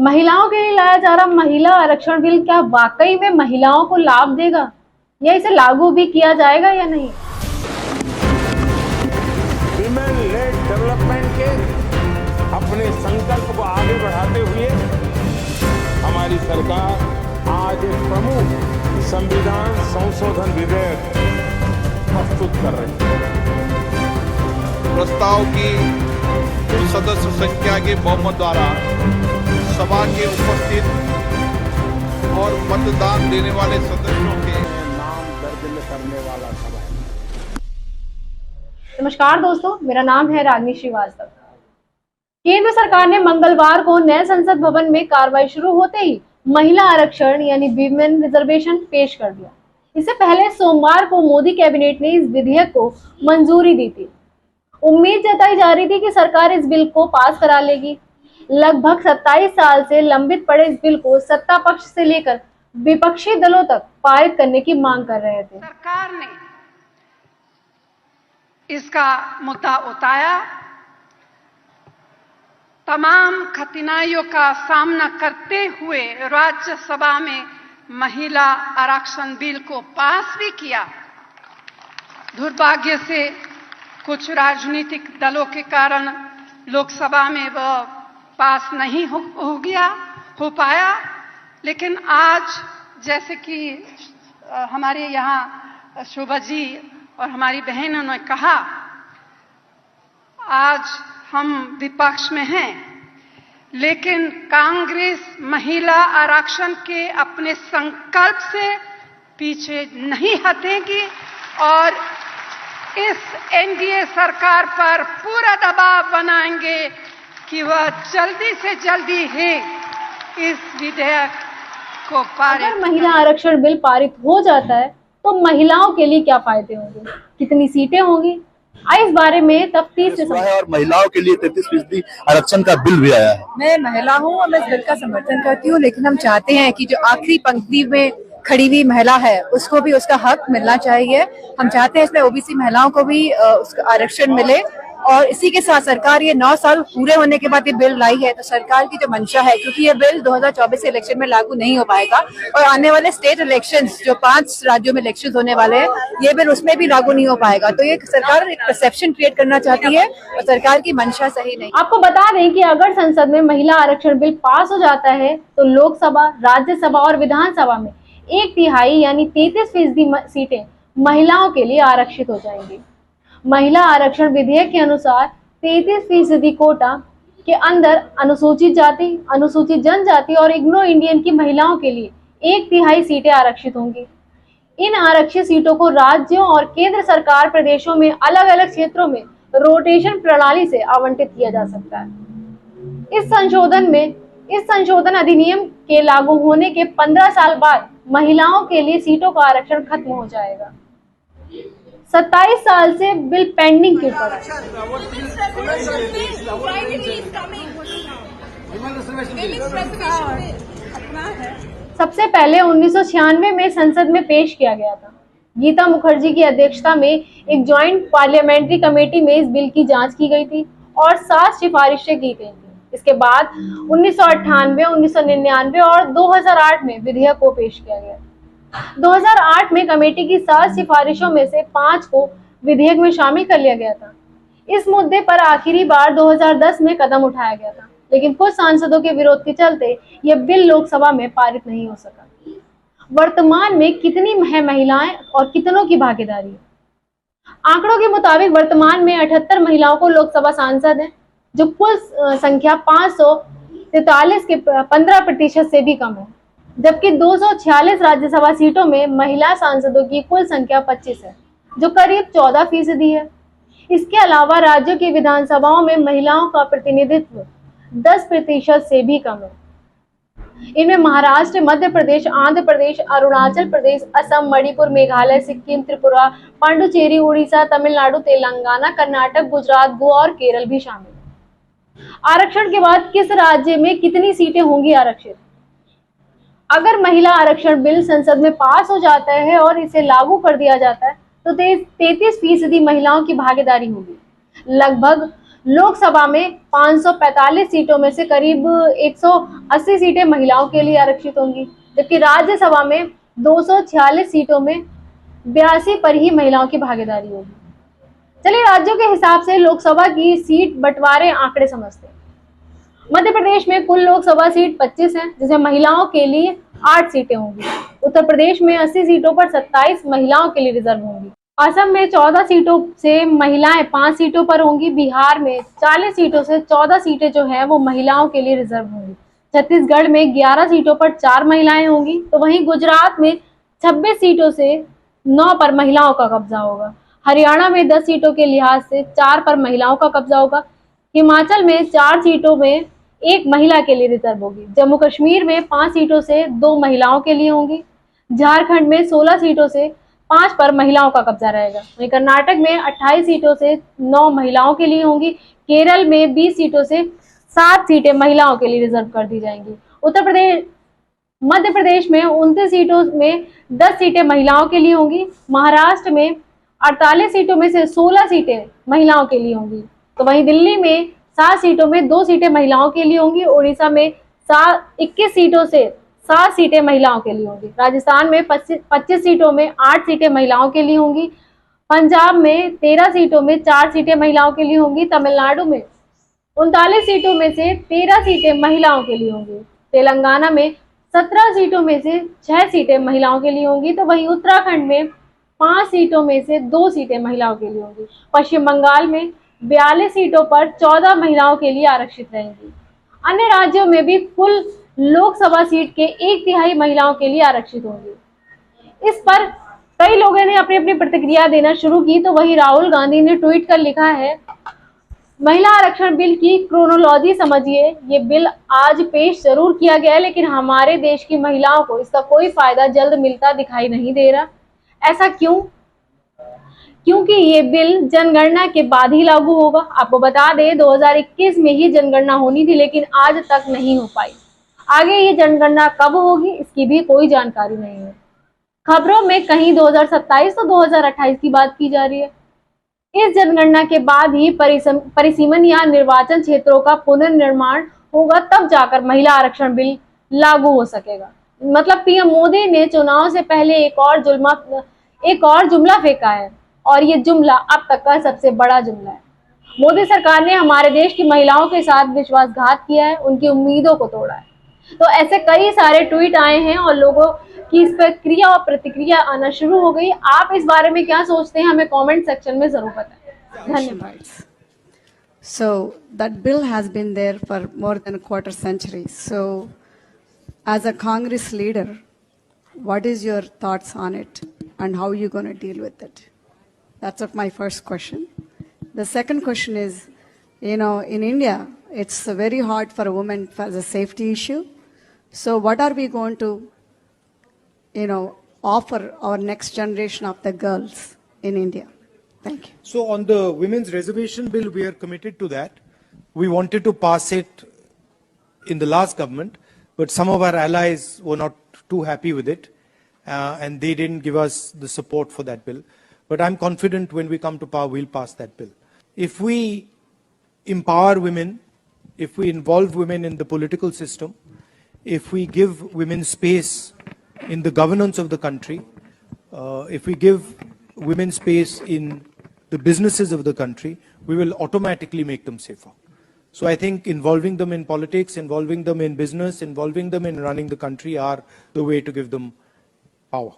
महिलाओं के लिए लाया जा रहा महिला आरक्षण बिल क्या वाकई में महिलाओं को लाभ देगा या इसे लागू भी किया जाएगा या नहीं? विमेन लेड डेवलपमेंट के अपने संकल्प को आगे बढ़ाते हुए हमारी सरकार आज एक प्रमुख संविधान संशोधन विधेयक प्रस्तुत कर रही है। प्रस्ताव की कुल सदस्य संख्या के बहुमत द्वारा सभा के उपस्थित और मतदान देने वाले सदस्यों के नाम दर्ज करने वाला सभा। नमस्कार दोस्तों, मेरा नाम है रागनी श्रीवास्तव। केंद्र सरकार ने मंगलवार को नए संसद भवन में कार्रवाई शुरू होते ही महिला आरक्षण यानी विमेन रिजर्वेशन पेश कर दिया। इससे पहले सोमवार को मोदी कैबिनेट ने इस विधेयक को मंजूरी दी थी। उम्मीद जताई जा रही थी कि सरकार इस बिल को पास करा लेगी। लगभग 27 साल से लंबित पड़े इस बिल को सत्ता पक्ष से लेकर विपक्षी दलों तक पारित करने की मांग कर रहे थे। सरकार ने इसका मुद्दा उठाया, तमाम कठिनाइयों का सामना करते हुए राज्यसभा में महिला आरक्षण बिल को पास भी किया। दुर्भाग्य से कुछ राजनीतिक दलों के कारण लोकसभा में वह पास नहीं हो पाया, लेकिन आज जैसे कि हमारे यहाँ शोभा जी और हमारी बहनों ने कहा, आज हम विपक्ष में हैं, लेकिन कांग्रेस महिला आरक्षण के अपने संकल्प से पीछे नहीं हटेगी और इस एनडीए सरकार पर पूरा दबाव बनाएंगे कि वह जल्दी से जल्दी ही इस विधेयक को पारित। अगर महिला आरक्षण बिल पारित हो जाता है तो महिलाओं के लिए क्या फायदे होंगे, कितनी सीटें होंगी, इस बारे में तफ्तीश से और महिलाओं के लिए 33% आरक्षण का बिल भी आया है। मैं महिला हूँ और मैं इस बिल का समर्थन करती हूँ, लेकिन हम चाहते हैं कि जो आखिरी पंक्ति में खड़ी हुई महिला है उसको भी उसका हक मिलना चाहिए। हम चाहते हैं इसमें ओबीसी महिलाओं को भी उसका आरक्षण मिले और इसी के साथ सरकार ये 9 साल पूरे होने के बाद ये बिल लाई है, तो सरकार की जो मंशा है, क्योंकि ये बिल 2024 के इलेक्शन में लागू नहीं हो पाएगा और आने वाले स्टेट इलेक्शंस जो 5 राज्यों में इलेक्शंस होने वाले हैं, ये बिल उसमें भी लागू नहीं हो पाएगा। तो ये सरकार एक परसेप्शन क्रिएट करना चाहती है और सरकार की मंशा सही नहीं। आपको बता दें कि अगर संसद में महिला आरक्षण बिल पास हो जाता है तो लोकसभा, राज्यसभा और विधानसभा में 1/3 यानी 33% सीटें महिलाओं के लिए आरक्षित हो जाएंगी। महिला आरक्षण विधेयक के अनुसार 33% कोटा के अंदर अनुसूचित जाति, अनुसूचित जनजाति और इग्नो इंडियन की महिलाओं के लिए 1/3 सीटें आरक्षित होंगी। इन आरक्षित सीटों को राज्यों और केंद्र सरकार प्रदेशों में अलग अलग क्षेत्रों में रोटेशन प्रणाली से आवंटित किया जा सकता है। इस संशोधन अधिनियम के लागू होने के 15 साल बाद महिलाओं के लिए सीटों का आरक्षण खत्म हो जाएगा। 27 साल से बिल पेंडिंग क्यों पड़ा? सबसे पहले 1996 में संसद में पेश किया गया था। गीता मुखर्जी की अध्यक्षता में एक ज्वाइंट पार्लियामेंट्री कमेटी में इस बिल की जांच की गई थी और 7 सिफारिशें की गई थी। इसके बाद 1998, 1999 और 2008 में विधेयक को पेश किया गया। 2008 में कमेटी की 7 सिफारिशों में से 5 को विधेयक में शामिल कर लिया गया था। इस मुद्दे पर आखिरी बार 2010 में कदम उठाया गया था, लेकिन कुछ सांसदों के विरोध के चलते यह बिल लोकसभा में पारित नहीं हो सका। वर्तमान में कितनी है महिलाएं और कितनों की भागीदारी है? आंकड़ों के मुताबिक वर्तमान में 78 महिलाओं को लोकसभा सांसद हैं, जो कुल संख्या 543 के 15% से भी कम है, जबकि 246 राज्यसभा सीटों में महिला सांसदों की कुल संख्या 25 है, जो करीब 14% है। इसके अलावा राज्यों की विधानसभाओं में महिलाओं का प्रतिनिधित्व 10% से भी कम है। इनमें महाराष्ट्र, मध्य प्रदेश, आंध्र प्रदेश, अरुणाचल प्रदेश, असम, मणिपुर, मेघालय, सिक्किम, त्रिपुरा, पांडुचेरी, उड़ीसा, तमिलनाडु, तेलंगाना, कर्नाटक, गुजरात, गोवा और केरल भी शामिल है। आरक्षण के बाद किस राज्य में कितनी सीटें होंगी आरक्षित? अगर महिला आरक्षण बिल संसद में पास हो जाता है और इसे लागू कर दिया जाता है तो 33% महिलाओं की भागीदारी होगी। लगभग लोकसभा में 545 सीटों में से करीब 180 सीटें महिलाओं के लिए आरक्षित होंगी, जबकि राज्यसभा में 246 सीटों में 82 पर ही महिलाओं की भागीदारी होगी। चलिए राज्यों के हिसाब से लोकसभा की सीट बंटवारे आंकड़े समझते हैं। मध्य प्रदेश में कुल लोकसभा सीट 25 है, जिसमें महिलाओं के लिए 8 सीटें होंगी। उत्तर प्रदेश में 80 सीटों पर 27 महिलाओं के लिए रिजर्व होंगी। असम में 14 सीटों से महिलाएं 5 सीटों पर होंगी। बिहार में 40 सीटों से 14 सीटें जो है वो महिलाओं के लिए रिजर्व होंगी। छत्तीसगढ़ में 11 सीटों पर 4 महिलाएं होंगी, तो वहीं गुजरात में 26 सीटों से 9 पर महिलाओं का कब्जा होगा। हरियाणा में 10 सीटों के लिहाज से 4 पर महिलाओं का कब्जा होगा। हिमाचल में 4 सीटों में 1 महिला के लिए रिजर्व होगी। जम्मू कश्मीर में 5 सीटों से 2 महिलाओं के लिए होंगी। झारखंड में 16 सीटों से 5 पर महिलाओं का कब्जा रहेगा। वहीं कर्नाटक में 28 सीटों से 9 महिलाओं के लिए होंगी। केरल में 20 सीटों से 7 सीटें महिलाओं के लिए रिजर्व कर दी जाएंगी। मध्य प्रदेश में 29 सीटों में 10 सीटें महिलाओं के लिए होंगी। महाराष्ट्र में 48 सीटों में से 16 सीटें महिलाओं के लिए होंगी। तो वहीं दिल्ली में 7 सीटों में 2 सीटें महिलाओं के लिए होंगी। उड़ीसा में 21 सीटों से 7 सीटें महिलाओं के लिए होंगी। राजस्थान में 25 सीटों में 8 सीटें महिलाओं के लिए होंगी। पंजाब में 13 सीटों में 4 सीटें महिलाओं के लिए होंगी। तमिलनाडु में 39 सीटों में से 13 सीटें महिलाओं के लिए होंगी। तेलंगाना में 17 सीटों में से 6 सीटें महिलाओं के लिए होंगी। तो वहीं उत्तराखंड में 5 सीटों में से 2 सीटें महिलाओं के लिए होंगी। पश्चिम बंगाल में 42 सीटों पर 14 महिलाओं के लिए आरक्षित रहेंगी। अन्य राज्यों में भी कुल लोकसभा सीट के 1/3 महिलाओं के लिए आरक्षित होंगी। इस पर कई लोगों ने अपनी अपनी प्रतिक्रिया देना शुरू की। तो वहीं राहुल गांधी ने ट्वीट कर लिखा है, महिला आरक्षण बिल की क्रोनोलॉजी समझिए। ये बिल आज पेश जरूर किया गया है, लेकिन हमारे देश की महिलाओं को इसका कोई फायदा जल्द मिलता दिखाई नहीं दे रहा। ऐसा क्यों? क्योंकि ये बिल जनगणना के बाद ही लागू होगा। आपको बता दें 2021 में ही जनगणना होनी थी, लेकिन आज तक नहीं हो पाई। आगे ये जनगणना कब होगी इसकी भी कोई जानकारी नहीं है। खबरों में कहीं 2027 तो 2028 की बात की जा रही है। इस जनगणना के बाद ही परिसीमन या निर्वाचन क्षेत्रों का पुनर्निर्माण होगा, तब जाकर महिला आरक्षण बिल लागू हो सकेगा। मतलब पीएम मोदी ने चुनाव से पहले एक और जुमला फेंका है, और ये जुमला अब तक का सबसे बड़ा जुमला है। मोदी सरकार ने हमारे देश की महिलाओं के साथ विश्वासघात किया है, उनकी उम्मीदों को तोड़ा है। तो ऐसे कई सारे ट्वीट आए हैं और लोगों की इस पर क्रिया और प्रतिक्रिया आना शुरू हो गई। आप इस बारे में क्या सोचते हैं, हमें कमेंट सेक्शन में जरूर बताएं। धन्यवाद। So that bill has been there for more than a quarter century. So as a Congress leader, what is your thoughts on it and how are you going to deal with it? That's my first question. The second question is, in India, it's very hard for a woman as a safety issue. So what are we going to, offer our next generation of the girls in India? Thank you. So on the women's reservation bill, we are committed to that. We wanted to pass it in the last government, but some of our allies were not too happy with it, and they didn't give us the support for that bill. But I'm confident when we come to power, we'll pass that bill. If we empower women, if we involve women in the political system, if we give women space in the governance of the country, if we give women space in the businesses of the country, we will automatically make them safer. So I think involving them in politics, involving them in business, involving them in running the country are the way to give them power.